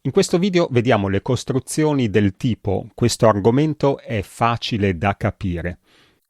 In questo video vediamo le costruzioni del tipo questo argomento è facile da capire,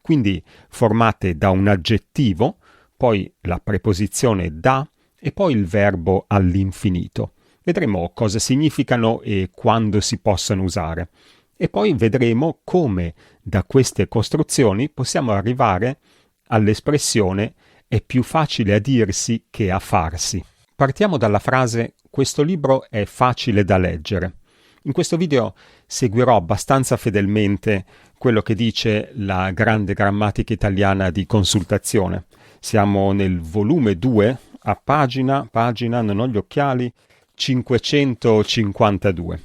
quindi formate da un aggettivo, poi la preposizione da e poi il verbo all'infinito. Vedremo cosa significano e quando si possono usare. E poi vedremo come da queste costruzioni possiamo arrivare all'espressione è più facile a dirsi che a farsi. Partiamo dalla frase questo libro è facile da leggere. In questo video seguirò abbastanza fedelmente quello che dice la grande grammatica italiana di consultazione. Siamo nel volume 2, a pagina, non ho gli occhiali, 552.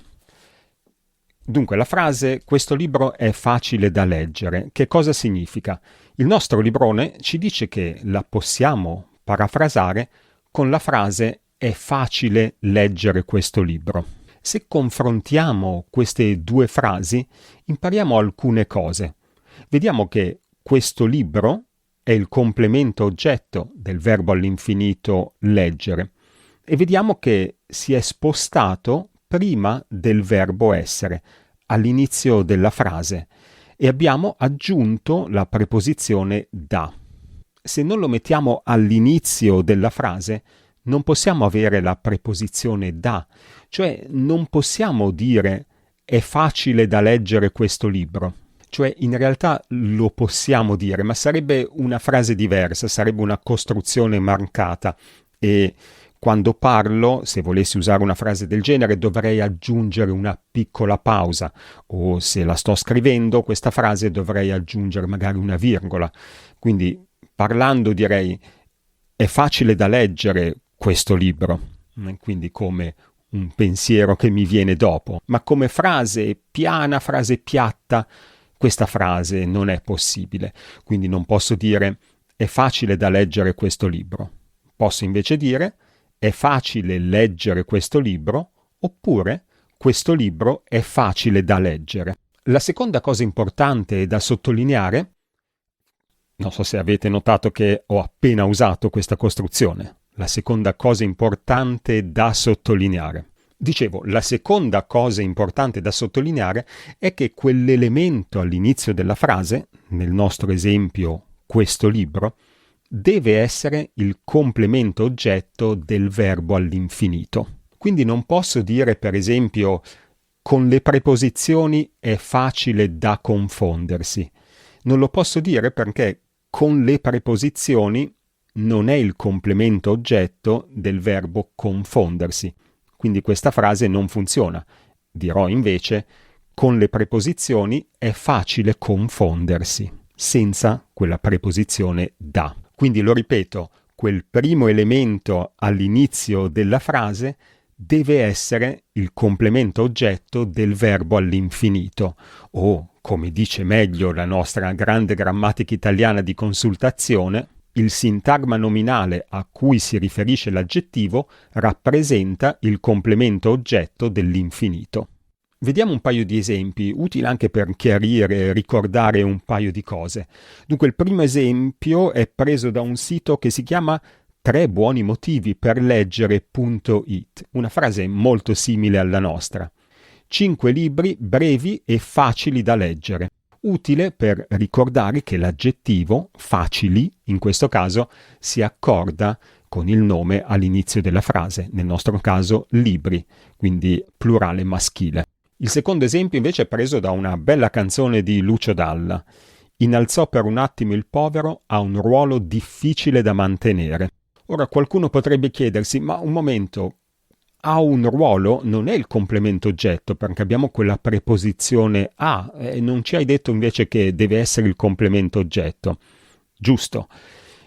Dunque, la frase questo libro è facile da leggere, che cosa significa? Il nostro librone ci dice che la possiamo parafrasare con la frase è facile leggere questo libro. Se confrontiamo queste due frasi, impariamo alcune cose. Vediamo che questo libro è il complemento oggetto del verbo all'infinito leggere e vediamo che si è spostato prima del verbo essere, all'inizio della frase, e abbiamo aggiunto la preposizione da. Se non lo mettiamo all'inizio della frase, non possiamo avere la preposizione da, cioè non possiamo dire è facile da leggere questo libro. Cioè in realtà lo possiamo dire, ma sarebbe una frase diversa, sarebbe una costruzione marcata e quando parlo, se volessi usare una frase del genere, dovrei aggiungere una piccola pausa o se la sto scrivendo, questa frase dovrei aggiungere magari una virgola. Quindi parlando direi è facile da leggere questo libro, quindi come un pensiero che mi viene dopo, ma come frase piana, frase piatta, questa frase non è possibile, quindi non posso dire è facile da leggere questo libro. Posso invece dire è facile leggere questo libro oppure questo libro è facile da leggere. La seconda cosa importante da sottolineare, non so se avete notato che ho appena usato questa costruzione, la seconda cosa importante da sottolineare. Dicevo, la seconda cosa importante da sottolineare è che quell'elemento all'inizio della frase, nel nostro esempio questo libro, deve essere il complemento oggetto del verbo all'infinito. Quindi non posso dire, per esempio, con le preposizioni è facile da confondersi. Non lo posso dire perché con le preposizioni non è il complemento oggetto del verbo confondersi. Quindi questa frase non funziona. Dirò invece, con le preposizioni è facile confondersi, senza quella preposizione da. Quindi lo ripeto, quel primo elemento all'inizio della frase deve essere il complemento oggetto del verbo all'infinito, o, come dice meglio la nostra grande grammatica italiana di consultazione, il sintagma nominale a cui si riferisce l'aggettivo rappresenta il complemento oggetto dell'infinito. Vediamo un paio di esempi, utili anche per chiarire e ricordare un paio di cose. Dunque, il primo esempio è preso da un sito che si chiama 3 buoni motivi per leggere.it, una frase molto simile alla nostra. 5 libri brevi e facili da leggere. Utile per ricordare che l'aggettivo facili, in questo caso, si accorda con il nome all'inizio della frase, nel nostro caso libri, quindi plurale maschile. Il secondo esempio invece è preso da una bella canzone di Lucio Dalla. Innalzò per un attimo il povero a un ruolo difficile da mantenere. Ora qualcuno potrebbe chiedersi, ma un momento, a un ruolo non è il complemento oggetto perché abbiamo quella preposizione a e non ci hai detto invece che deve essere il complemento oggetto. Giusto.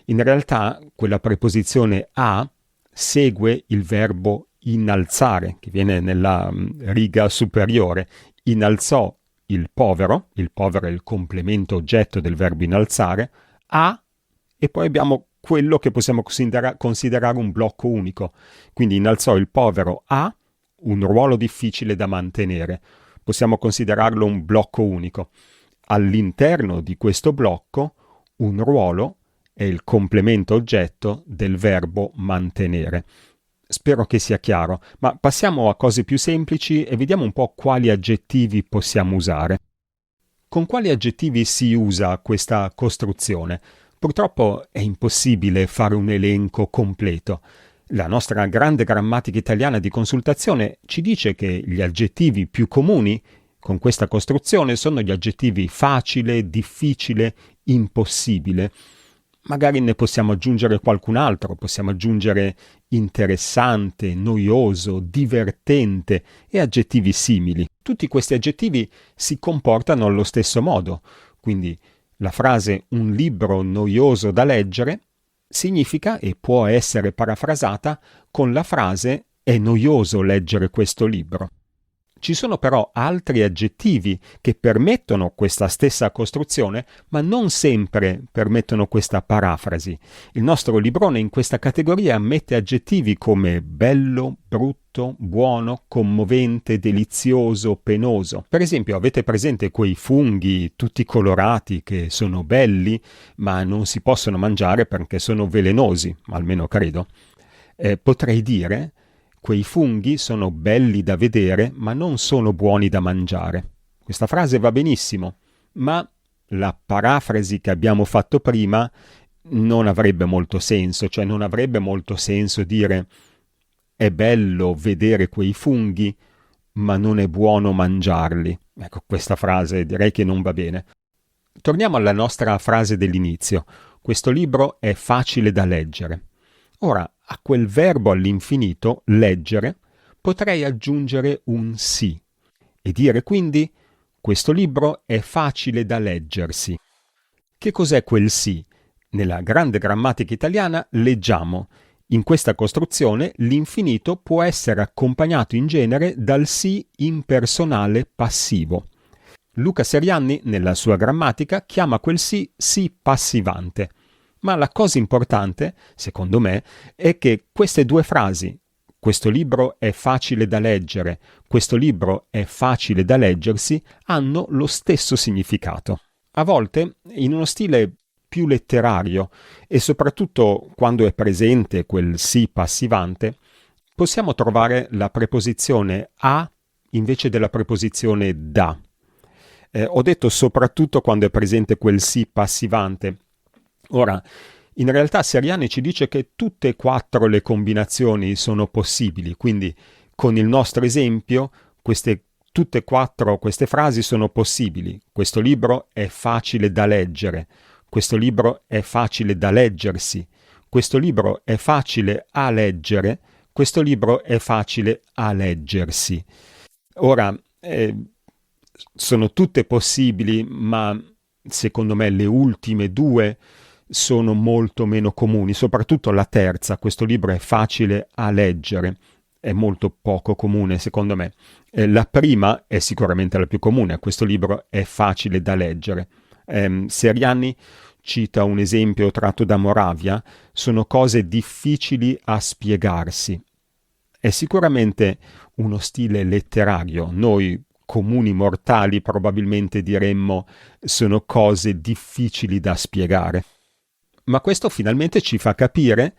In realtà quella preposizione a segue il verbo innalzare, che viene nella riga superiore. Innalzò il povero è il complemento oggetto del verbo innalzare, a, e poi abbiamo quello che possiamo considerare un blocco unico. Quindi innalzò il povero a un ruolo difficile da mantenere. Possiamo considerarlo un blocco unico. All'interno di questo blocco un ruolo è il complemento oggetto del verbo mantenere. Spero che sia chiaro, ma passiamo a cose più semplici e vediamo un po' quali aggettivi possiamo usare. Con quali aggettivi si usa questa costruzione? Purtroppo è impossibile fare un elenco completo. La nostra grande grammatica italiana di consultazione ci dice che gli aggettivi più comuni con questa costruzione sono gli aggettivi facile, difficile, impossibile. Magari ne possiamo aggiungere qualcun altro, possiamo aggiungere interessante, noioso, divertente e aggettivi simili. Tutti questi aggettivi si comportano allo stesso modo, quindi la frase un libro noioso da leggere significa e può essere parafrasata con la frase è noioso leggere questo libro. Ci sono però altri aggettivi che permettono questa stessa costruzione, ma non sempre permettono questa parafrasi. Il nostro librone in questa categoria mette aggettivi come bello, brutto, buono, commovente, delizioso, penoso. Per esempio, avete presente quei funghi tutti colorati che sono belli, ma non si possono mangiare perché sono velenosi, almeno credo? Potrei dire quei funghi sono belli da vedere, ma non sono buoni da mangiare. Questa frase va benissimo, ma la parafrasi che abbiamo fatto prima non avrebbe molto senso, cioè non avrebbe molto senso dire è bello vedere quei funghi, ma non è buono mangiarli. Ecco, questa frase direi che non va bene. Torniamo alla nostra frase dell'inizio. Questo libro è facile da leggere. Ora, a quel verbo all'infinito, leggere, potrei aggiungere un sì e dire quindi questo libro è facile da leggersi. Che cos'è quel sì? Nella grande grammatica italiana leggiamo. In questa costruzione l'infinito può essere accompagnato in genere dal sì impersonale passivo. Luca Serianni, nella sua grammatica, chiama quel sì sì passivante. Ma la cosa importante, secondo me, è che queste due frasi, questo libro è facile da leggere, questo libro è facile da leggersi, hanno lo stesso significato. A volte, in uno stile più letterario e soprattutto quando è presente quel sì passivante, possiamo trovare la preposizione a invece della preposizione da. Ho detto soprattutto quando è presente quel sì passivante. Ora, in realtà Seriani ci dice che tutte e quattro le combinazioni sono possibili, quindi con il nostro esempio tutte e quattro queste frasi sono possibili. Questo libro è facile da leggere, questo libro è facile da leggersi, questo libro è facile a leggere, questo libro è facile a leggersi. Ora, sono tutte possibili, ma secondo me le ultime due sono molto meno comuni, soprattutto la terza, questo libro è facile a leggere, è molto poco comune secondo me. La prima è sicuramente la più comune, questo libro è facile da leggere. Seriani cita un esempio tratto da Moravia, sono cose difficili a spiegarsi. È sicuramente uno stile letterario, noi comuni mortali probabilmente diremmo sono cose difficili da spiegare. Ma questo finalmente ci fa capire,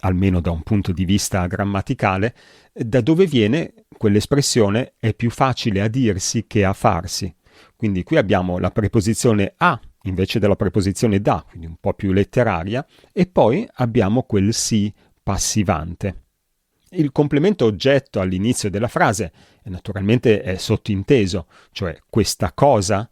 almeno da un punto di vista grammaticale, da dove viene quell'espressione è più facile a dirsi che a farsi. Quindi qui abbiamo la preposizione a invece della preposizione da, quindi un po' più letteraria, e poi abbiamo quel sì passivante. Il complemento oggetto all'inizio della frase naturalmente è sottinteso, cioè questa cosa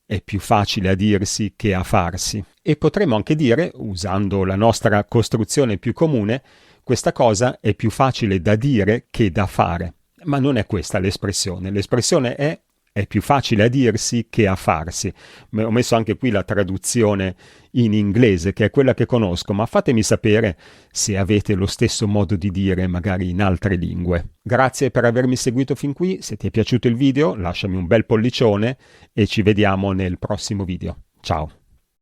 è più facile a dirsi che a farsi. E potremmo anche dire, usando la nostra costruzione più comune, questa cosa è più facile da dire che da fare. Ma non è questa l'espressione. L'espressione è più facile a dirsi che a farsi. Ho messo anche qui la traduzione in inglese, che è quella che conosco, ma fatemi sapere se avete lo stesso modo di dire magari in altre lingue. Grazie per avermi seguito fin qui, se ti è piaciuto il video lasciami un bel pollicione e ci vediamo nel prossimo video. Ciao!